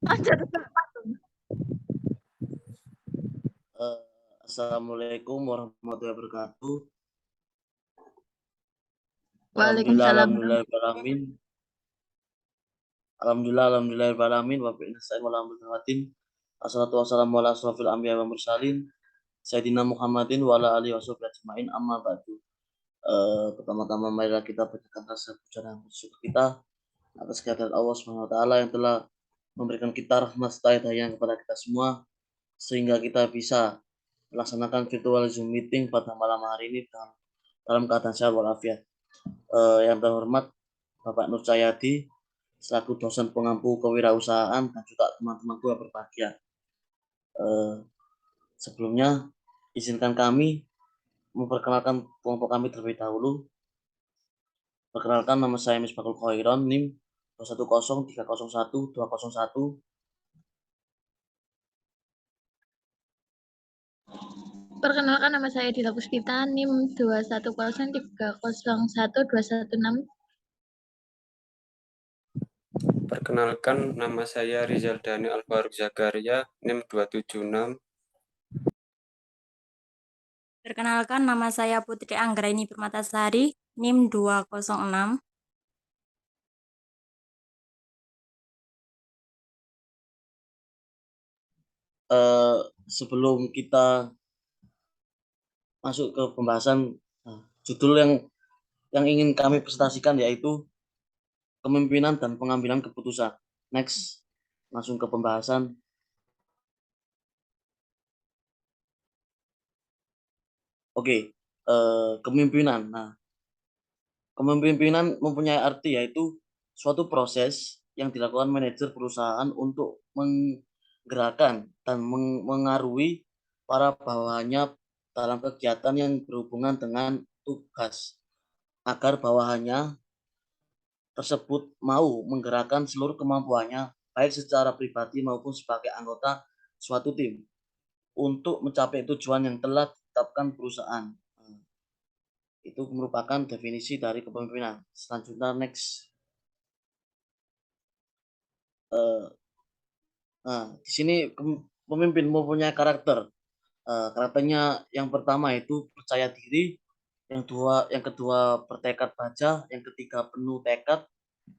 Eh, Assalamualaikum warahmatullahi wabarakatuh. Alhamdulillah, Waalaikumsalam. alhamdulillahirrahmanirrahim. Alhamdulillahirrahmanirrahim. Wa bi'in nasta'in wa la hamdulillah. Assalatu wassalamu ala asrofil anbiya wa mursalin. Sayyidina Muhammadin wa ala alihi wa sahbihi ajma'in, amma ba'du. Pertama-tama marilah kita bacakan rasa puja dan bersyukur kita atas kehadirat Allah Subhanahu wa taala yang telah memberikan kita rahmat serta hidayah kepada kita semua sehingga kita bisa melaksanakan virtual Zoom meeting pada malam hari ini dalam keadaan sehat walafiat. Yang terhormat Bapak Nur Cahyadi selaku dosen pengampu kewirausahaan dan juga teman-temanku yang berbahagia. Sebelumnya izinkan kami memperkenalkan kelompok kami terlebih dahulu. Perkenalkan, nama saya Misbahul Khairon, NIM 210301201. Perkenalkan, nama saya Dila Puspita, NIM 21030311216. Perkenalkan, nama saya Rizal Dhani Alfaruk Zakaria, NIM 276. Perkenalkan, nama saya Putri Anggraini Permatasari, NIM 206. Sebelum kita masuk ke pembahasan, judul yang ingin kami presentasikan yaitu kepemimpinan dan pengambilan keputusan. Next, langsung ke pembahasan. Oke, kepemimpinan. Nah, kepemimpinan mempunyai arti yaitu suatu proses yang dilakukan manajer perusahaan untuk menggerakkan dan mengaruhi para bawahannya dalam kegiatan yang berhubungan dengan tugas agar bawahannya tersebut mau menggerakkan seluruh kemampuannya baik secara pribadi maupun sebagai anggota suatu tim untuk mencapai tujuan yang telah ditetapkan perusahaan. Itu merupakan definisi dari kepemimpinan. Selanjutnya next. Nah, di sini pemimpin mempunyai karakter. Karakternya yang pertama itu percaya diri, yang kedua bertekad baja, yang ketiga penuh tekad,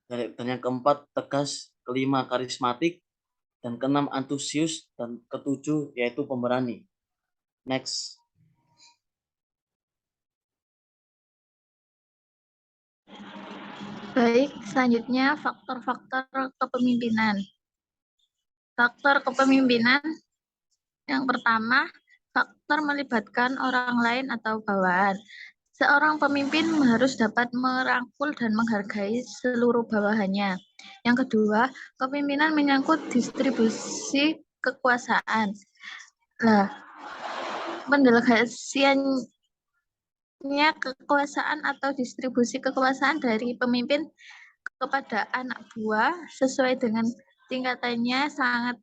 dan yang keempat tegas, kelima karismatik, dan keenam antusius, dan ketujuh yaitu pemberani. Next. Baik, selanjutnya faktor-faktor kepemimpinan. Faktor kepemimpinan yang pertama, faktor melibatkan orang lain atau bawahan. Seorang pemimpin harus dapat merangkul dan menghargai seluruh bawahannya. Yang kedua, kepemimpinan menyangkut distribusi kekuasaan. Nah, pendelegasiannya kekuasaan atau distribusi kekuasaan dari pemimpin kepada anak buah sesuai dengan tingkatannya sangat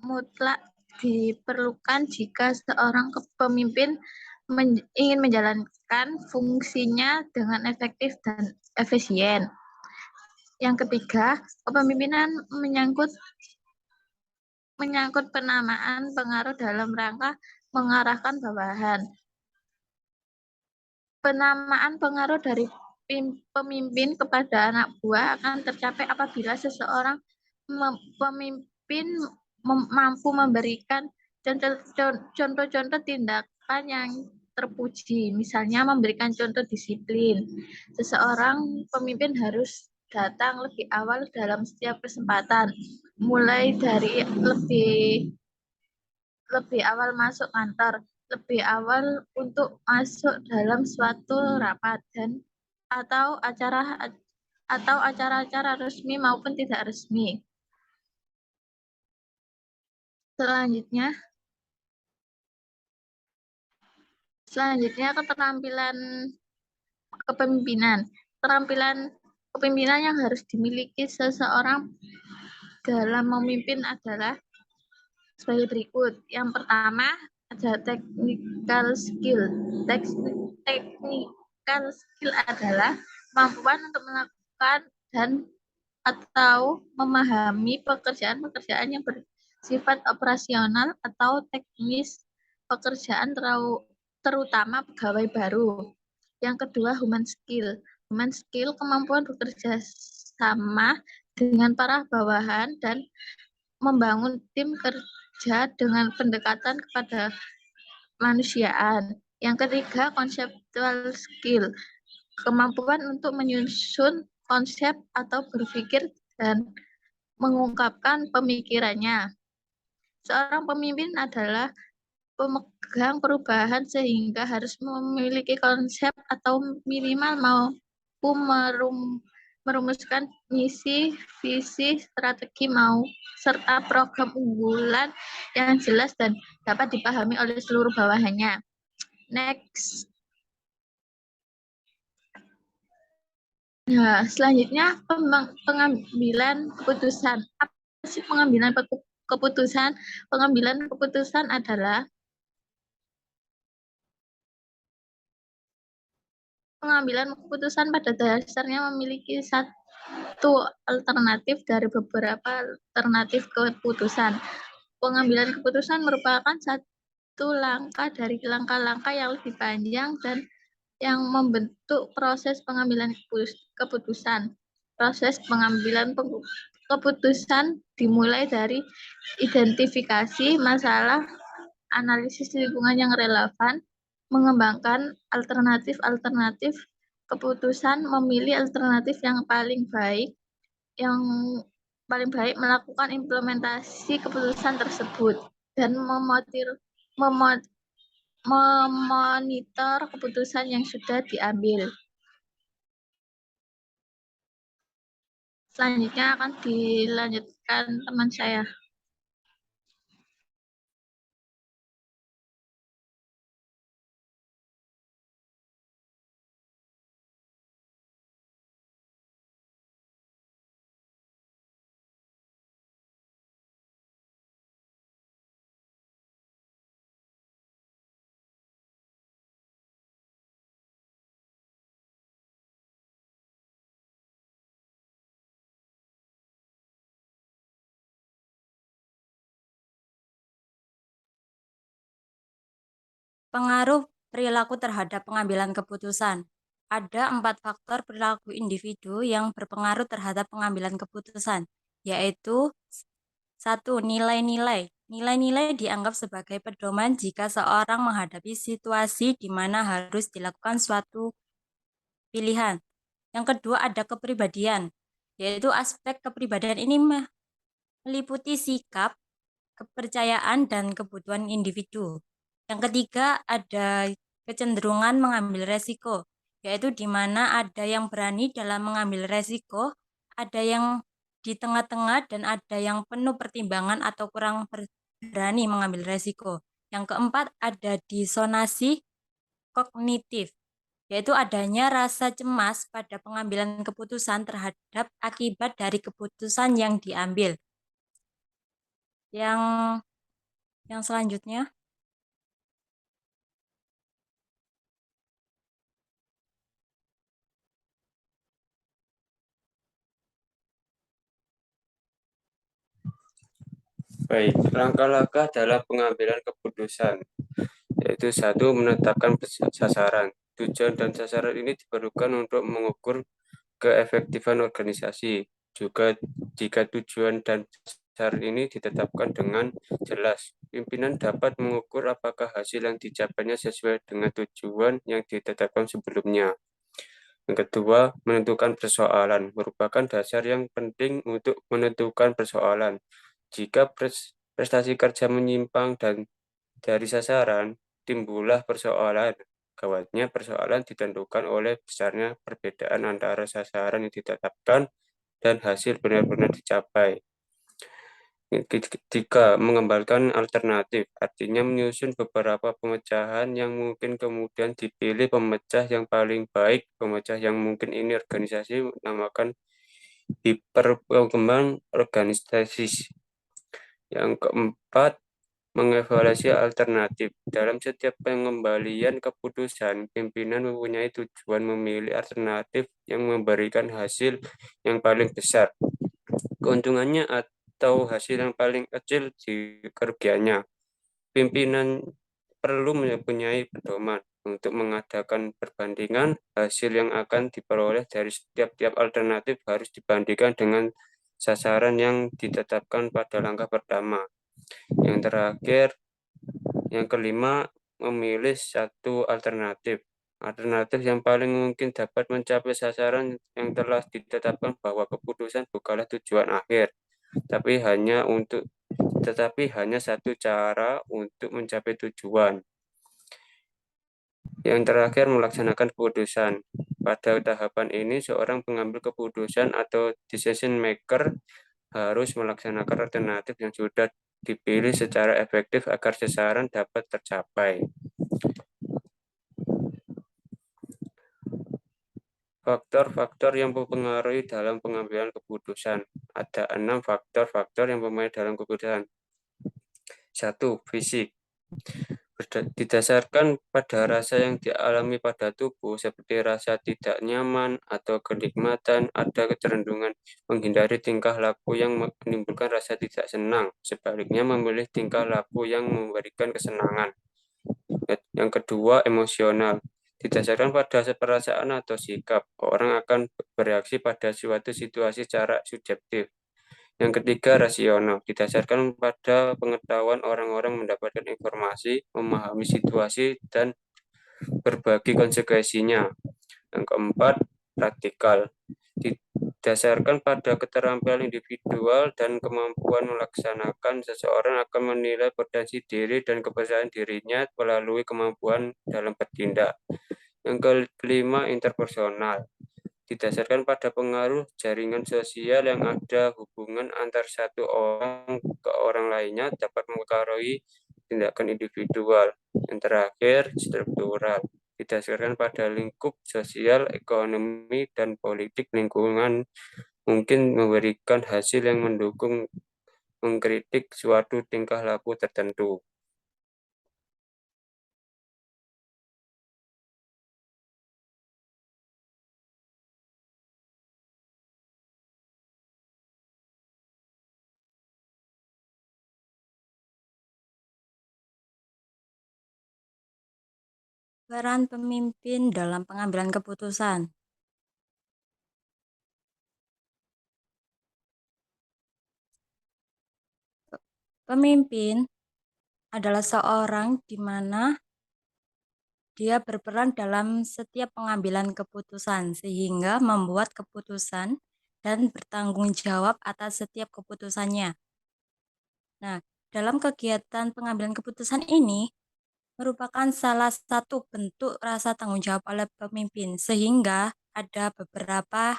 mutlak diperlukan jika seorang pemimpin ingin menjalankan fungsinya dengan efektif dan efisien. Yang ketiga, kepemimpinan menyangkut penamaan pengaruh dalam rangka mengarahkan bawahan. Penamaan pengaruh dari pemimpin kepada anak buah akan tercapai apabila seseorang pemimpin mampu memberikan contoh-contoh tindakan yang terpuji, misalnya memberikan contoh disiplin. Seseorang pemimpin harus datang lebih awal dalam setiap kesempatan, mulai dari lebih awal masuk kantor, lebih awal untuk masuk dalam suatu rapat atau acara-acara resmi maupun tidak resmi. Selanjutnya keterampilan kepemimpinan. Keterampilan kepemimpinan yang harus dimiliki seseorang dalam memimpin adalah sebagai berikut. Yang pertama ada technical skill. Technical skill adalah kemampuan untuk melakukan dan atau memahami pekerjaan-pekerjaan yang bersifat operasional atau teknis pekerjaan terutama pegawai baru. Yang kedua, human skill. Human skill kemampuan bekerja sama dengan para bawahan dan membangun tim kerja dengan pendekatan kepada kemanusiaan. Yang ketiga, conceptual skill. Kemampuan untuk menyusun konsep atau berpikir dan mengungkapkan pemikirannya. Seorang pemimpin adalah pemegang perubahan sehingga harus memiliki konsep atau minimal mampu merumuskan misi, visi, strategi serta program unggulan yang jelas dan dapat dipahami oleh seluruh bawahannya. Next. Nah, selanjutnya pengambilan keputusan. Apa sih pengambilan keputusan? Pengambilan keputusan adalah pengambilan keputusan pada dasarnya memiliki satu alternatif dari beberapa alternatif keputusan. Pengambilan keputusan merupakan satu langkah dari langkah-langkah yang lebih panjang dan yang membentuk proses pengambilan keputusan. Proses pengambilan keputusan dimulai dari identifikasi masalah, analisis lingkungan yang relevan, mengembangkan alternatif-alternatif keputusan, memilih alternatif yang paling baik melakukan implementasi keputusan tersebut, dan memonitor keputusan yang sudah diambil. Selanjutnya akan dilanjutkan teman saya. Pengaruh perilaku terhadap pengambilan keputusan. Ada 4 faktor perilaku individu yang berpengaruh terhadap pengambilan keputusan, yaitu 1. Nilai-nilai. Nilai-nilai dianggap sebagai pedoman jika seorang menghadapi situasi di mana harus dilakukan suatu pilihan. Yang kedua ada kepribadian, yaitu aspek kepribadian ini meliputi sikap, kepercayaan, dan kebutuhan individu. Yang ketiga ada kecenderungan mengambil resiko, yaitu di mana ada yang berani dalam mengambil resiko, ada yang di tengah-tengah, dan ada yang penuh pertimbangan atau kurang berani mengambil resiko. Yang keempat ada disonansi kognitif, yaitu adanya rasa cemas pada pengambilan keputusan terhadap akibat dari keputusan yang diambil. Yang selanjutnya, Baik, langkah-langkah dalam pengambilan keputusan, yaitu 1. Menetapkan sasaran. Tujuan dan sasaran ini diperlukan untuk mengukur keefektifan organisasi. Juga jika tujuan dan sasaran ini ditetapkan dengan jelas, pimpinan dapat mengukur apakah hasil yang dicapainya sesuai dengan tujuan yang ditetapkan sebelumnya. Yang kedua, menentukan persoalan merupakan dasar yang penting untuk menentukan persoalan. Jika prestasi kerja menyimpang dan dari sasaran, timbullah persoalan. Gawatnya persoalan ditentukan oleh besarnya perbedaan antara sasaran yang ditetapkan dan hasil benar-benar dicapai. Ketiga, mengembangkan alternatif, artinya menyusun beberapa pemecahan yang mungkin kemudian dipilih pemecah yang paling baik. Pemecah yang mungkin ini organisasi namakan hiperkembang organisasi. Yang keempat, mengevaluasi alternatif. Dalam setiap pengembalian keputusan, pimpinan mempunyai tujuan memilih alternatif yang memberikan hasil yang paling besar, keuntungannya atau hasil yang paling kecil di kerugiannya. Pimpinan perlu mempunyai pedoman untuk mengadakan perbandingan hasil yang akan diperoleh dari setiap alternatif harus dibandingkan dengan sasaran yang ditetapkan pada langkah pertama. Yang terakhir, yang kelima, memilih satu alternatif. Alternatif yang paling mungkin dapat mencapai sasaran yang telah ditetapkan bahwa keputusan bukanlah tujuan akhir, tetapi hanya satu cara untuk mencapai tujuan. Yang terakhir, melaksanakan keputusan. Pada tahapan ini, seorang pengambil keputusan atau decision maker harus melaksanakan alternatif yang sudah dipilih secara efektif agar sasaran dapat tercapai. Faktor-faktor yang mempengaruhi dalam pengambilan keputusan. Ada 6 faktor-faktor yang mempengaruhi dalam keputusan. 1. Fisik. Didasarkan pada rasa yang dialami pada tubuh, seperti rasa tidak nyaman atau kenikmatan, ada kecenderungan menghindari tingkah laku yang menimbulkan rasa tidak senang, sebaliknya memilih tingkah laku yang memberikan kesenangan. Yang kedua, emosional. Didasarkan pada perasaan atau sikap, orang akan bereaksi pada suatu situasi secara subjektif. Yang ketiga, rasional. Didasarkan pada pengetahuan orang-orang mendapatkan informasi, memahami situasi, dan berbagi konsekuensinya. Yang keempat, praktikal. Didasarkan pada keterampilan individual dan kemampuan melaksanakan, seseorang akan menilai potensi diri dan kepercayaan dirinya melalui kemampuan dalam bertindak. Yang kelima, interpersonal. Didasarkan pada pengaruh jaringan sosial yang ada, hubungan antar satu orang ke orang lainnya dapat mempengaruhi tindakan individual. Yang terakhir, struktural. Didasarkan pada lingkup sosial, ekonomi, dan politik lingkungan mungkin memberikan hasil yang mendukung mengkritik suatu tingkah laku tertentu. Peran pemimpin dalam pengambilan keputusan. Pemimpin adalah seorang di mana dia berperan dalam setiap pengambilan keputusan sehingga membuat keputusan dan bertanggung jawab atas setiap keputusannya. Nah, dalam kegiatan pengambilan keputusan ini merupakan salah satu bentuk rasa tanggung jawab oleh pemimpin sehingga ada beberapa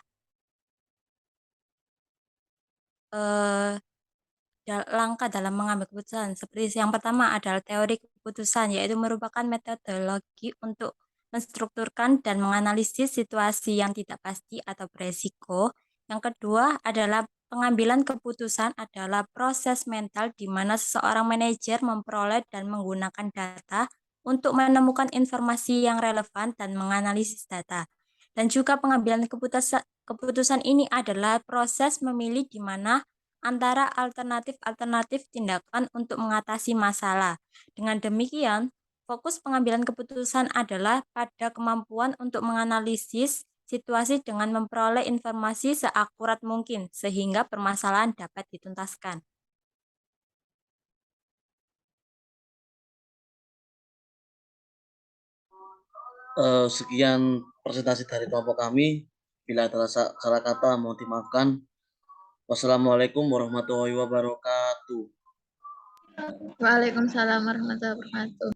langkah dalam mengambil keputusan. Seperti yang pertama adalah teori keputusan, yaitu merupakan metodologi untuk menstrukturkan dan menganalisis situasi yang tidak pasti atau beresiko. Yang kedua adalah pengambilan keputusan adalah proses mental di mana seseorang manajer memperoleh dan menggunakan data untuk menemukan informasi yang relevan dan menganalisis data. Dan juga pengambilan keputusan ini adalah proses memilih di mana antara alternatif-alternatif tindakan untuk mengatasi masalah. Dengan demikian, fokus pengambilan keputusan adalah pada kemampuan untuk menganalisis situasi dengan memperoleh informasi seakurat mungkin, sehingga permasalahan dapat dituntaskan. Sekian presentasi dari kelompok kami. Bila ada salah kata mohon dimaafkan. Wassalamualaikum warahmatullahi wabarakatuh. Waalaikumsalam warahmatullahi wabarakatuh.